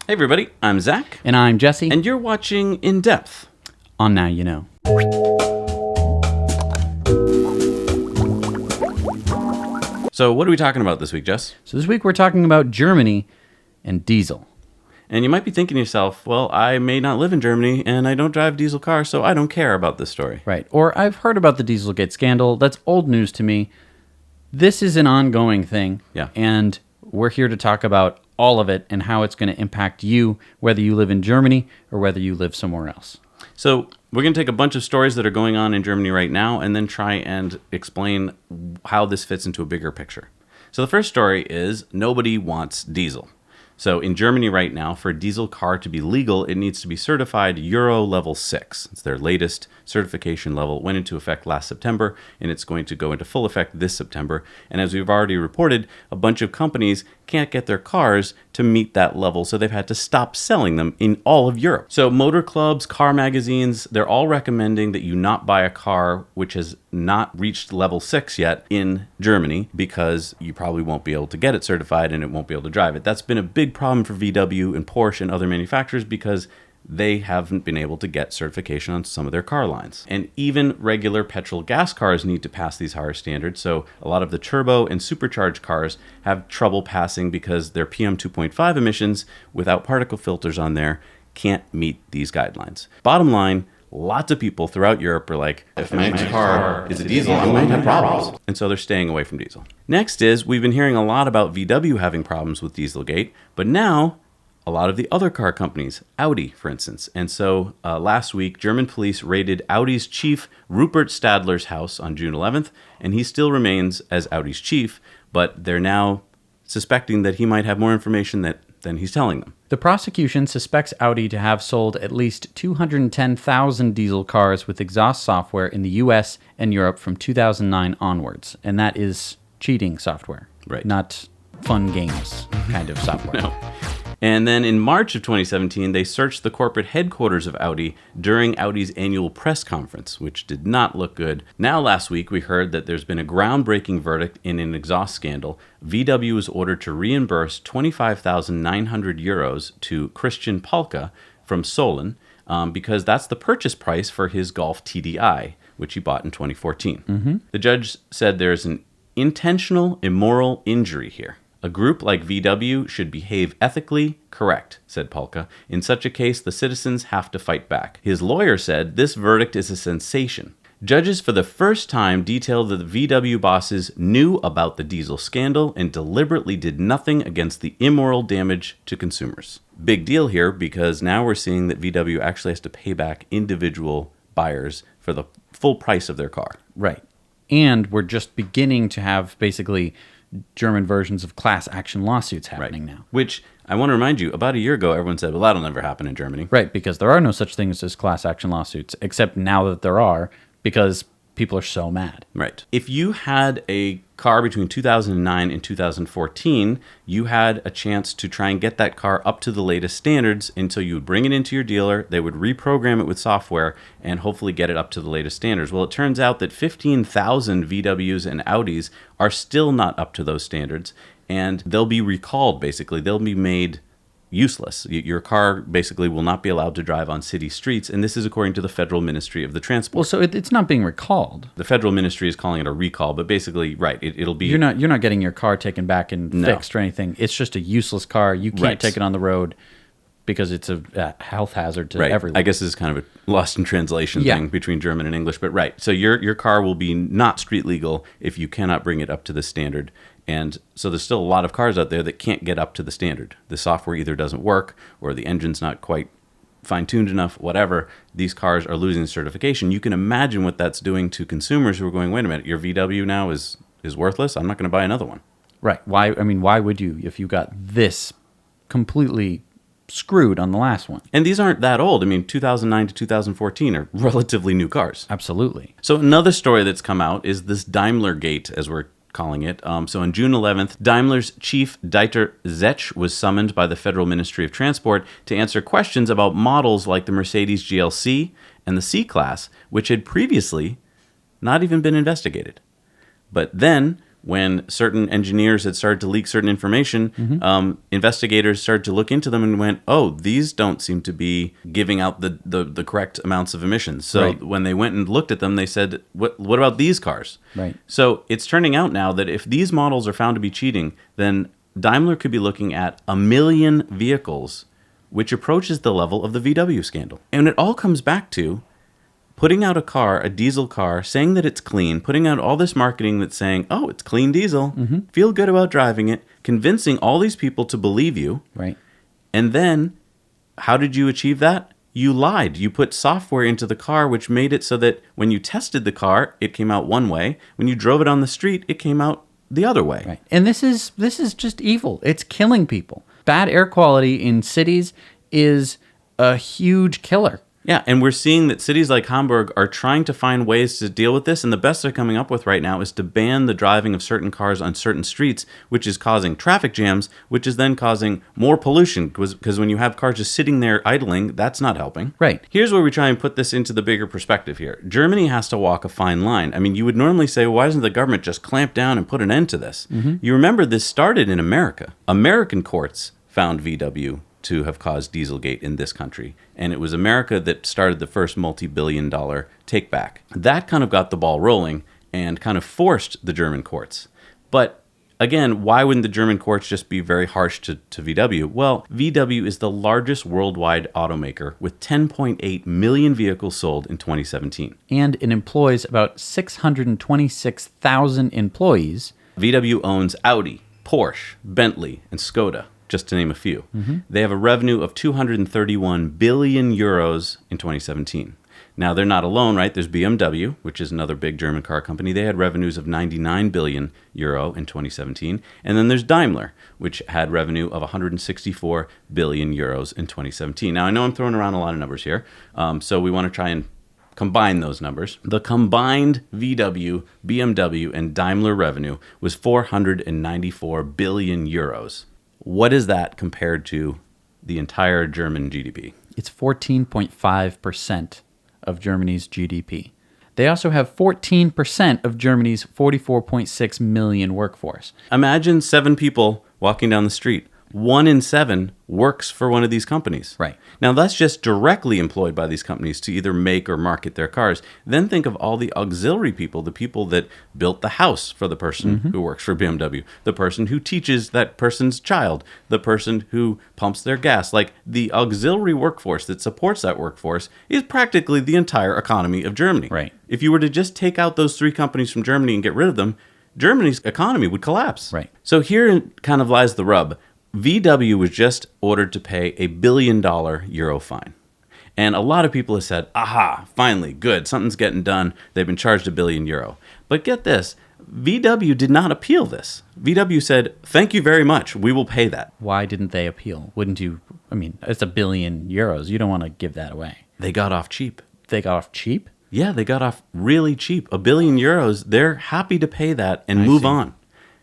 Hey everybody, I'm Zach. And I'm Jesse. And you're watching In Depth. On Now You Know. So what are we talking about this week, Jess? So this week we're talking about Germany and diesel. And you might be thinking to yourself, well, I may not live in Germany and I don't drive diesel cars, so I don't care about this story. Right. Or I've heard about the Dieselgate scandal. That's old news to me. This is an ongoing thing. Yeah. And we're here to talk about all of it and how it's going to impact you, whether you live in Germany or whether you live somewhere else. So we're going to take a bunch of stories that are going on in Germany right now and then try and explain how this fits into a bigger picture. So the first story is nobody wants diesel. So in Germany right now, for a diesel car to be legal, it needs to be certified Euro Level 6. It's their latest certification level. It went into effect last September, and it's going to go into full effect this September. And as we've already reported, a bunch of companies can't get their cars to meet that level, so they've had to stop selling them in all of Europe. So motor clubs, car magazines, they're all recommending that you not buy a car which has not reached level 6 yet in Germany because you probably won't be able to get it certified and it won't be able to drive it. That's been a big problem for VW and Porsche and other manufacturers because they haven't been able to get certification on some of their car lines. And even regular petrol gas cars need to pass these higher standards. So a lot of the turbo and supercharged cars have trouble passing because their PM 2.5 emissions without particle filters on there can't meet these guidelines. Bottom line, lots of people throughout Europe are like, if my car is a diesel, I might have problems. And so they're staying away from diesel. Next is, we've been hearing a lot about VW having problems with Dieselgate, but now a lot of the other car companies, Audi, for instance. And so last week, German police raided Audi's chief, Rupert Stadler's house on June 11th, and he still remains as Audi's chief, but they're now suspecting that he might have more information than he's telling them. The prosecution suspects Audi to have sold at least 210,000 diesel cars with exhaust software in the US and Europe from 2009 onwards, and that is cheating software, right? Not fun games kind of software. No. And then in March of 2017, they searched the corporate headquarters of Audi during Audi's annual press conference, which did not look good. Now, last week, we heard that there's been a groundbreaking verdict in an exhaust scandal. VW was ordered to reimburse 25,900 euros to Christian Palka from Solon because that's the purchase price for his Golf TDI, which he bought in 2014. Mm-hmm. The judge said there's an intentional immoral injury here. A group like VW should behave ethically correct, said Palka. In such a case, the citizens have to fight back. His lawyer said this verdict is a sensation. Judges for the first time detailed that the VW bosses knew about the diesel scandal and deliberately did nothing against the immoral damage to consumers. Big deal here because now we're seeing that VW actually has to pay back individual buyers for the full price of their car. Right. And we're just beginning to have basically German versions of class action lawsuits happening now. Which, I want to remind you, about a year ago, everyone said, well, that'll never happen in Germany. Right, because there are no such things as class action lawsuits, except now that there are, because people are so mad. Right. If you had a car between 2009 and 2014, you had a chance to try and get that car up to the latest standards until you would bring it into your dealer, they would reprogram it with software, and hopefully get it up to the latest standards. Well, it turns out that 15,000 VWs and Audis are still not up to those standards, and they'll be recalled, basically. They'll be made useless. Your car basically will not be allowed to drive on city streets, and this is according to the Federal Ministry of the Transport. Well, so it's not being recalled. The Federal Ministry is calling it a recall, but basically, right, it'll be... You're not getting your car taken back and fixed or anything. It's just a useless car. You can't take it on the road because it's a health hazard to everyone. I guess this is kind of a lost in translation thing between German and English, but right. So your car will be not street legal if you cannot bring it up to the standard. And so there's still a lot of cars out there that can't get up to the standard. The software either doesn't work or the engine's not quite fine-tuned enough, whatever. These cars are losing certification. You can imagine what that's doing to consumers who are going, wait a minute, your VW now is worthless? I'm not going to buy another one. Right. Why would you if you got this completely screwed on the last one? And these aren't that old. 2009 to 2014 are relatively new cars. Absolutely. So another story that's come out is this Daimler Gate, as we're calling it. So on June 11th, Daimler's chief Dieter Zech was summoned by the Federal Ministry of Transport to answer questions about models like the Mercedes GLC and the C-Class, which had previously not even been investigated. But then when certain engineers had started to leak certain information, investigators started to look into them and went, oh, these don't seem to be giving out the correct amounts of emissions. So when they went and looked at them, they said, what about these cars? Right. So it's turning out now that if these models are found to be cheating, then Daimler could be looking at 1 million vehicles, which approaches the level of the VW scandal. And it all comes back to putting out a car, a diesel car, saying that it's clean, putting out all this marketing that's saying, oh, it's clean diesel, feel good about driving it, convincing all these people to believe you. Right. And then, how did you achieve that? You lied. You put software into the car, which made it so that when you tested the car, it came out one way. When you drove it on the street, it came out the other way. Right. And this is just evil. It's killing people. Bad air quality in cities is a huge killer. Yeah, and we're seeing that cities like Hamburg are trying to find ways to deal with this, and the best they're coming up with right now is to ban the driving of certain cars on certain streets, which is causing traffic jams, which is then causing more pollution, because when you have cars just sitting there idling, that's not helping. Right. Here's where we try and put this into the bigger perspective here. Germany has to walk a fine line. I mean, you would normally say, well, why doesn't the government just clamp down and put an end to this? You remember this started in America. American courts found VW to have caused Dieselgate in this country. And it was America that started the first multi-billion-dollar take-back. That kind of got the ball rolling and kind of forced the German courts. But again, why wouldn't the German courts just be very harsh to VW? Well, VW is the largest worldwide automaker with 10.8 million vehicles sold in 2017. And it employs about 626,000 employees. VW owns Audi, Porsche, Bentley, and Skoda, just to name a few. They have a revenue of 231 billion euros in 2017. Now, they're not alone, right? There's BMW, which is another big German car company. They had revenues of 99 billion euro in 2017. And then there's Daimler, which had revenue of 164 billion euros in 2017. Now, I know I'm throwing around a lot of numbers here, so we want to try and combine those numbers. The combined VW, BMW, and Daimler revenue was 494 billion euros. What is that compared to the entire German GDP? It's 14.5% of Germany's GDP. They also have 14% of Germany's 44.6 million workforce. Imagine 7 people walking down the street. 1 in 7 works for one of these companies. Right. Now, that's just directly employed by these companies to either make or market their cars. Then think of all the auxiliary people, the people that built the house for the person who works for BMW, the person who teaches that person's child, the person who pumps their gas. Like, the auxiliary workforce that supports that workforce is practically the entire economy of Germany. Right. If you were to just take out those 3 companies from Germany and get rid of them, Germany's economy would collapse. Right. So here kind of lies the rub. VW was just ordered to pay a $1 billion euro fine. And a lot of people have said, aha, finally, good, something's getting done. They've been charged €1 billion. But get this, VW did not appeal this. VW said, thank you very much, we will pay that. Why didn't they appeal? Wouldn't you? I mean, it's €1 billion. You don't want to give that away. They got off cheap. They got off cheap? Yeah, they got off really cheap. €1 billion, they're happy to pay that and move on.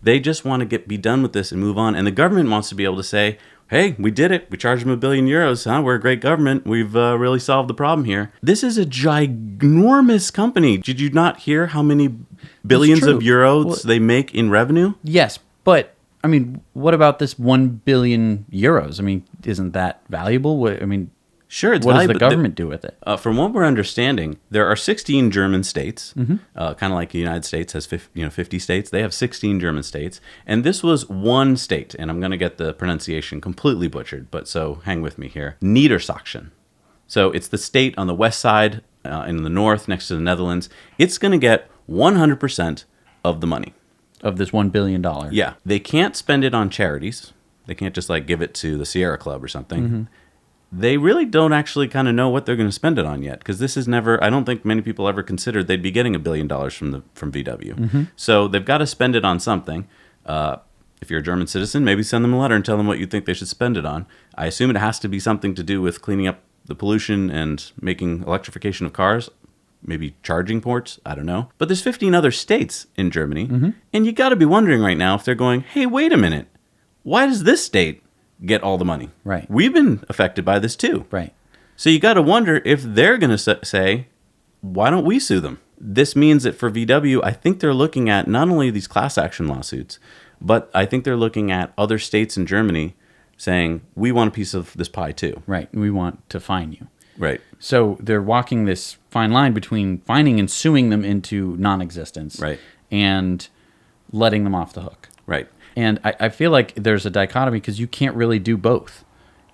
They just want to be done with this and move on. And the government wants to be able to say, hey, we did it. We charged them €1 billion. Huh? We're a great government. We've really solved the problem here. This is a ginormous company. Did you not hear how many billions of euros they make in revenue? Yes, but I mean, what about this €1 billion? I mean, isn't that valuable? I mean, sure, it's what valuable. does the government do with it? From what we're understanding, there are 16 German states, kind of like the United States has 50 states. They have 16 German states, and this was one state, and I'm going to get the pronunciation completely butchered, but so hang with me here. NIEDERSACHSEN. So it's the state on the west side, in the north, next to the Netherlands. It's going to get 100% of the money. Of this $1 billion. Yeah. They can't spend it on charities. They can't just like give it to the Sierra Club or something. They really don't actually kind of know what they're going to spend it on yet, because this is never, I don't think many people ever considered they'd be getting $1 billion from VW. So they've got to spend it on something. If you're a German citizen, maybe send them a letter and tell them what you think they should spend it on. I assume it has to be something to do with cleaning up the pollution and making electrification of cars, maybe charging ports, I don't know. But there's 15 other states in Germany, and you got to be wondering right now if they're going, hey, wait a minute, why does this state get all the money? Right. We've been affected by this too. Right. So you got to wonder if they're going to say, why don't we sue them? this means that for VW, I think they're looking at not only these class action lawsuits, but I think they're looking at other states in Germany saying, we want a piece of this pie too. Right. We want to fine you. Right. So they're walking this fine line between fining and suing them into non-existence. Right. And letting them off the hook. Right. And I feel like there's a dichotomy because you can't really do both.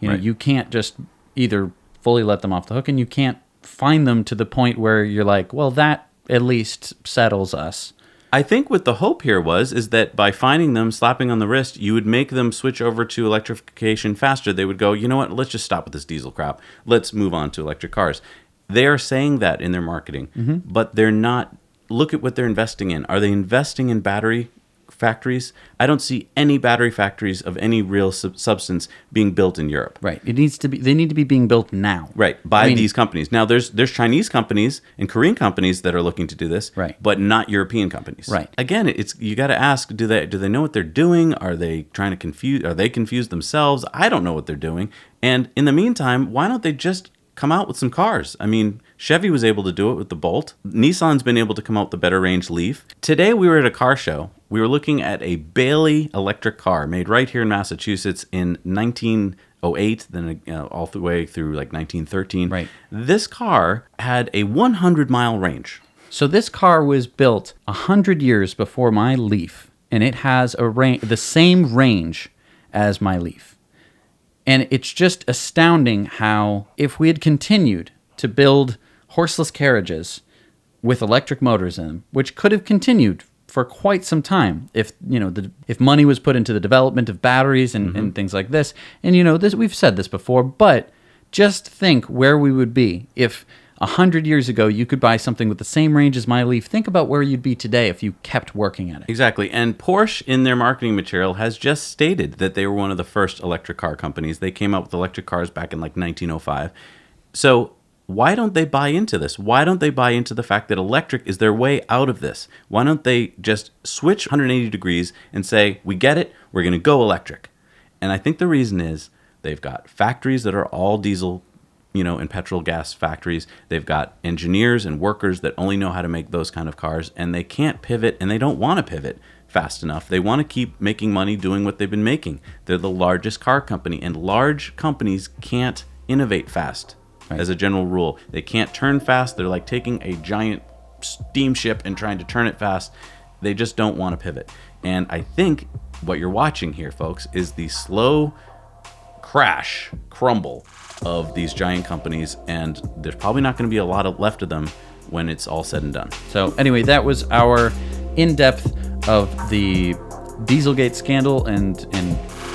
You know, Right. you can't just either fully let them off the hook, and you can't fine them to the point where you're like, well, that at least settles us. I think what the hope here is that by fining them, slapping on the wrist, you would make them switch over to electrification faster. They would go, you know what, let's just stop with this diesel crap. Let's move on to electric cars. They are saying that in their marketing, but they're not. Look at what they're investing in. Are they investing in battery factories? I don't see any battery factories of any real substance being built in Europe. Right. It needs to be. They need to be being built now. Right, by these companies. Now, there's Chinese companies and Korean companies that are looking to do this, Right. but not European companies. Right. Again, it's you got to ask: do they know what they're doing? Are they trying to confuse? Are they confused themselves? I don't know what they're doing. And in the meantime, why don't they just come out with some cars? I mean, Chevy was able to do it with the Bolt. Nissan's been able to come out with the better range Leaf. Today we were at a car show. We were looking at a Bailey electric car made right here in Massachusetts in 1908, then all the way through like 1913. Right. This car had a 100-mile range. So this car was built 100 years before my Leaf, and it has the same range as my Leaf. And it's just astounding how, if we had continued to build horseless carriages with electric motors in them, which could have continued for quite some time if if money was put into the development of batteries and things like this. And this, we've said this before, but just think where we would be if 100 years ago you could buy something with the same range as my Leaf. Think about where you'd be today if you kept working at it. Exactly. And Porsche, in their marketing material, has just stated that they were one of the first electric car companies. They came out with electric cars back in like 1905. So why don't they buy into this? Why don't they buy into the fact that electric is their way out of this? Why don't they just switch 180 degrees and say, we get it, we're going to go electric? And I think the reason is they've got factories that are all diesel, and petrol gas factories. They've got engineers and workers that only know how to make those kind of cars, and they can't pivot, and they don't want to pivot fast enough. They want to keep making money doing what they've been making. They're the largest car company, and large companies can't innovate fast. Right. As a general rule, they can't turn fast. They're like taking a giant steamship and trying to turn it fast. They just don't want to pivot. And I think what you're watching here, folks, is the slow crumble of these giant companies, and there's probably not going to be a lot left of them when it's all said and done. So anyway, that was our in-depth of the Dieselgate scandal and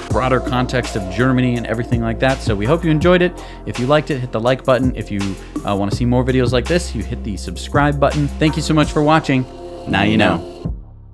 broader context of Germany and everything like that. So we hope you enjoyed it. If you liked it, hit the like button. If you want to see more videos like this, you hit the subscribe button. Thank you so much for watching. Now you know.